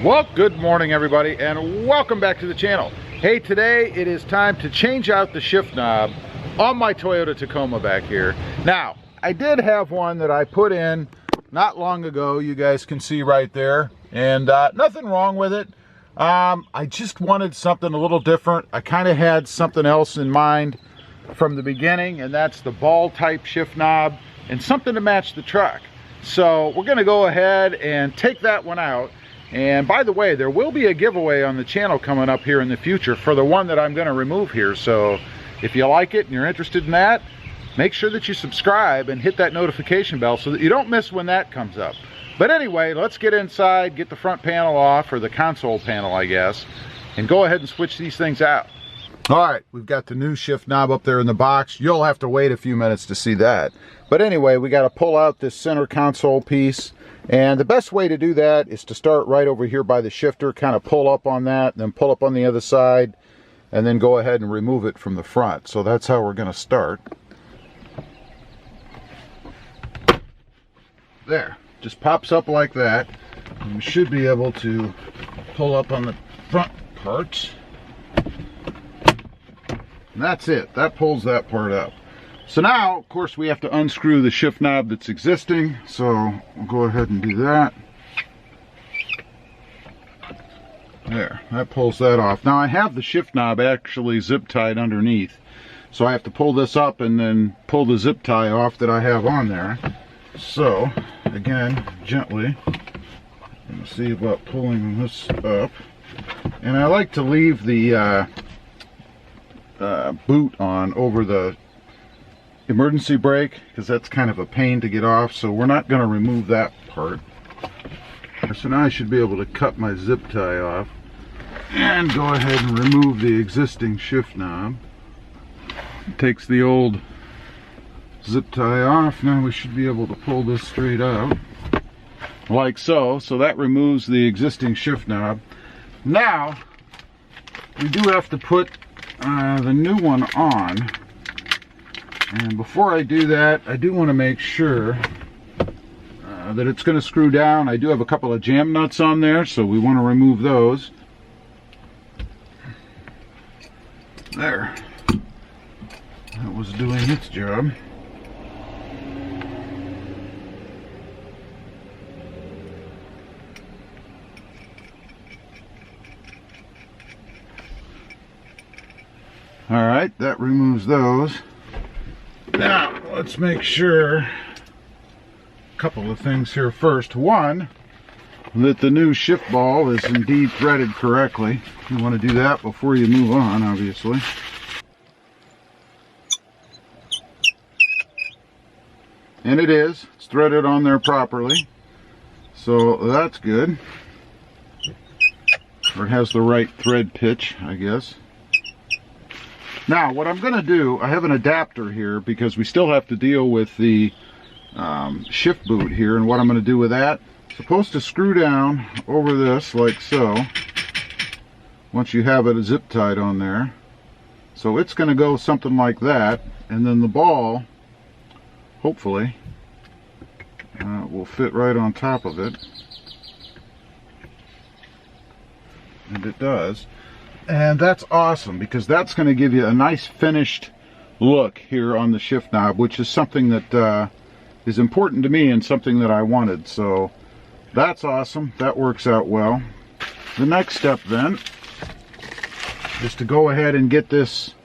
Well, good morning everybody, and welcome back to the channel. Hey, today it is time to change out the shift knob on my Toyota Tacoma back here. Now, I did have one that I put in not long ago, you guys can see right there, and nothing wrong with it. I just wanted something a little different. I kind of had something else in mind from the beginning, and that's the ball type shift knob and something to match the truck. So we're going to go ahead and take that one out. And by the way, there will be a giveaway on the channel coming up here in the future for the one that I'm going to remove here. So if you like it and you're interested in that, make sure that you subscribe and hit that notification bell so that you don't miss when that comes up. But anyway, let's get inside, get the front panel off, or the console panel, I guess, and go ahead and switch these things out. All right, we've got the new shift knob up there in the box. You'll have to wait a few minutes to see that. But anyway, we got to pull out this center console piece. And the best way to do that is to start right over here by the shifter, kind of pull up on that, then pull up on the other side, and then go ahead and remove it from the front. So that's how we're going to start. There, just pops up like that. And we should be able to pull up on the front parts. And that's it, that pulls that part up. So now, of course, we have to unscrew the shift knob that's existing. So we'll go ahead and do that. There, that pulls that off. Now I have the shift knob actually zip tied underneath. So I have to pull this up and then pull the zip tie off that I have on there. So, again, gently, let's see about pulling this up. And I like to leave the boot on over the emergency brake, because that's kind of a pain to get off, so we're not going to remove that part. So now I should be able to cut my zip tie off and go ahead and remove the existing shift knob. It takes the old zip tie off. Now we should be able to pull this straight out like so. So that removes the existing shift knob. Now we do have to put the new one on. And before I do that, I do want to make sure that it's going to screw down. I do have a couple of jam nuts on there, so we want to remove those. There. That was doing its job. All right, that removes those. Now, let's make sure a couple of things here first. One, that the new shift ball is indeed threaded correctly. You want to do that before you move on, obviously. And it is. It's threaded on there properly. So that's good. Or it has the right thread pitch, I guess. Now, what I'm going to do, I have an adapter here because we still have to deal with the shift boot here, and what I'm going to do with that, supposed to screw down over this like so, once you have it zip tied on there. So it's going to go something like that, and then the ball, hopefully, will fit right on top of it. And it does. And that's awesome, because that's going to give you a nice finished look here on the shift knob, which is something that is important to me and something that I wanted. So that's awesome. That works out well. The next step then is to go ahead and get this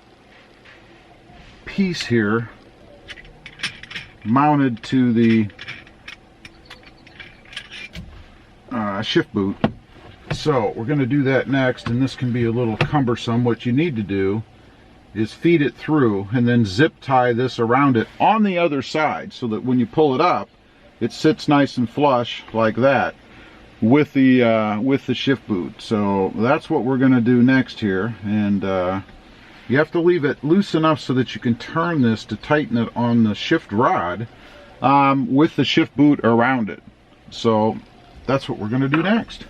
piece here mounted to the shift boot. So we're going to do that next, and this can be a little cumbersome. What you need to do is feed it through and then zip tie this around it on the other side, so that when you pull it up, it sits nice and flush like that with the shift boot. So that's what we're going to do next here, and you have to leave it loose enough so that you can turn this to tighten it on the shift rod with the shift boot around it. So that's what we're going to do next.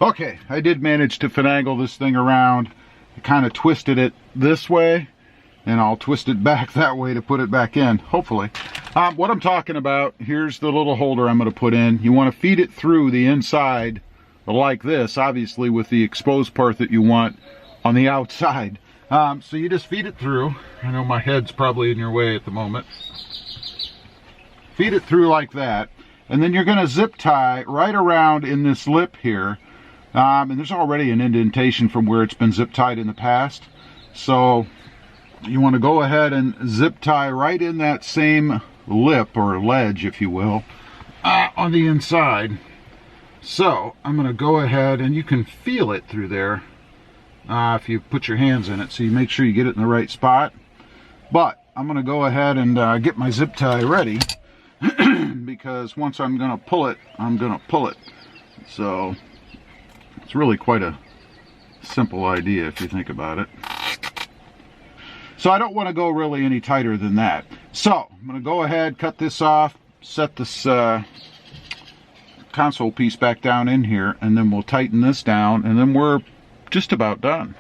Okay, I did manage to finagle this thing around. I kind of twisted it this way, and I'll twist it back that way to put it back in, hopefully. What I'm talking about, here's the little holder I'm going to put in. You want to feed it through the inside like this, obviously with the exposed part that you want on the outside. So you just feed it through. I know my head's probably in your way at the moment. Feed it through like that, and then you're going to zip tie right around in this lip here. And there's already an indentation from where it's been zip tied in the past. So you want to go ahead and zip tie right in that same lip, or ledge if you will, on the inside. So I'm going to go ahead, and you can feel it through there if you put your hands in it, so you make sure you get it in the right spot. But I'm going to go ahead and get my zip tie ready because once I'm going to pull it, I'm going to pull it. So it's really quite a simple idea if you think about it. So I don't want to go really any tighter than that. So I'm going to go ahead, cut this off, set this console piece back down in here, and then we'll tighten this down, and then we're just about done.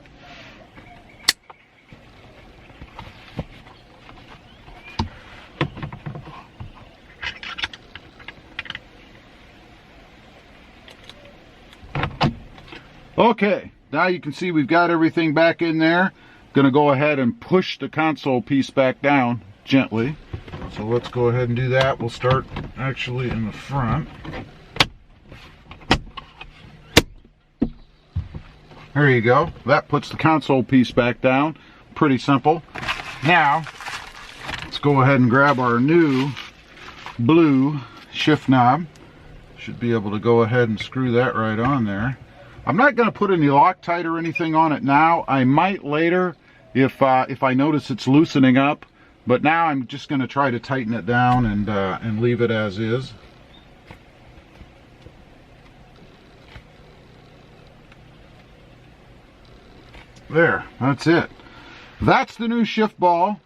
Okay, now you can see we've got everything back in there. Going to go ahead and push the console piece back down gently. So let's go ahead and do that. We'll start actually in the front. There you go. That puts the console piece back down. Pretty simple. Now, let's go ahead and grab our new blue shift knob. Should be able to go ahead and screw that right on there. I'm not going to put any Loctite or anything on it now. I might later if I notice it's loosening up. But now I'm just going to try to tighten it down and leave it as is. There, that's it. That's the new shift ball,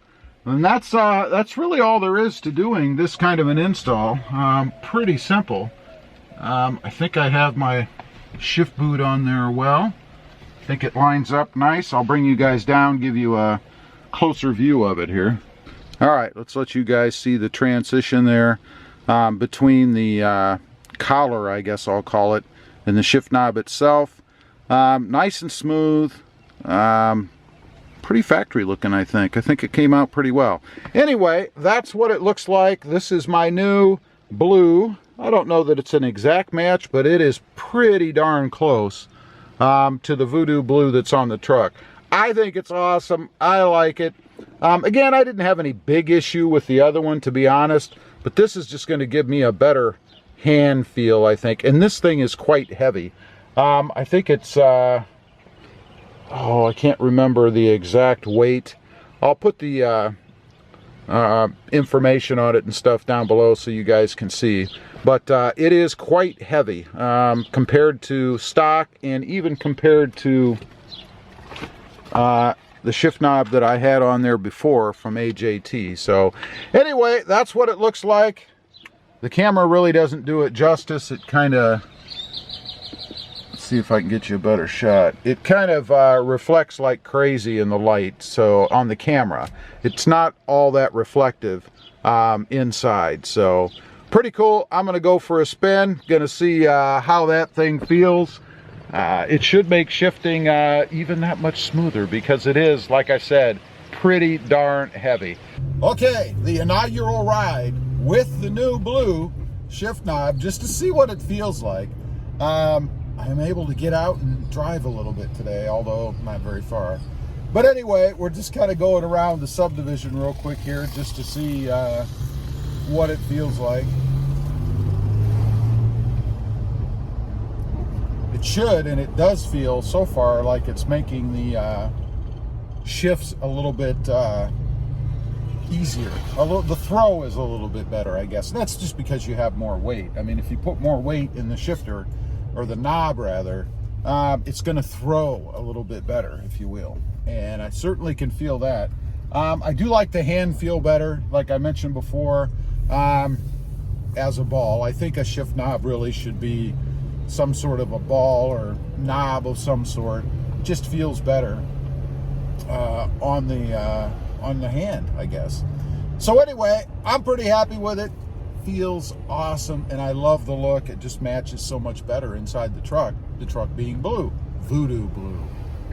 and that's really all there is to doing this kind of an install. Pretty simple. I think I have my shift boot on there well. I think it lines up nice. I'll bring you guys down, give you a closer view of it here. All right, let's let you guys see the transition there between the collar, I guess I'll call it, and the shift knob itself. Nice and smooth. Pretty factory looking, I think. I think it came out pretty well. Anyway, that's what it looks like. This is my new blue. I don't know that it's an exact match, but it is pretty darn close to the Voodoo blue that's on the truck. I think it's awesome. I like it. Again, I didn't have any big issue with the other one, to be honest, but this is just going to give me a better hand feel, I think. And this thing is quite heavy. I think it's, oh, I can't remember the exact weight. I'll put the information on it and stuff down below so you guys can see. But it is quite heavy compared to stock, and even compared to the shift knob that I had on there before from AJT. So anyway, that's what it looks like. The camera really doesn't do it justice. It kind of, let's see if I can get you a better shot. It kind of reflects like crazy in the light. So on the camera, it's not all that reflective inside. So pretty cool. I'm going to go for a spin. Going to see how that thing feels. It should make shifting even that much smoother, because it is, like I said, pretty darn heavy. Okay, the inaugural ride with the new blue shift knob, just to see what it feels like. I'm able to get out and drive a little bit today, although not very far. But anyway, we're just kind of going around the subdivision real quick here just to see what it feels like. It should, and it does feel so far like it's making the shifts a little bit easier. The throw is a little bit better, I guess. And that's just because you have more weight. I mean, if you put more weight in the shifter, or the knob rather, it's going to throw a little bit better, if you will. And I certainly can feel that. I do like the hand feel better, like I mentioned before, as a ball. I think a shift knob really should be some sort of a ball or knob of some sort. It just feels better on the hand, I guess. So anyway, I'm pretty happy with it. feels awesome, and I love the look. It just matches so much better inside the truck being blue, Voodoo blue.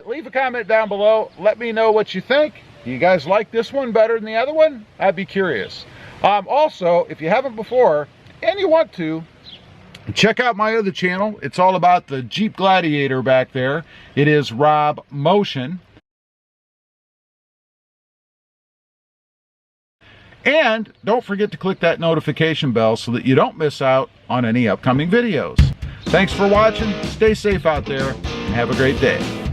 Leave a comment down below. Let me know what you think. Do you guys like this one better than the other one? I'd be curious. Also, if you haven't before and you want to, check out my other channel. It's all about the Jeep Gladiator back there. It is RobMotive. And don't forget to click that notification bell so that you don't miss out on any upcoming videos. Thanks for watching. Stay safe out there and have a great day.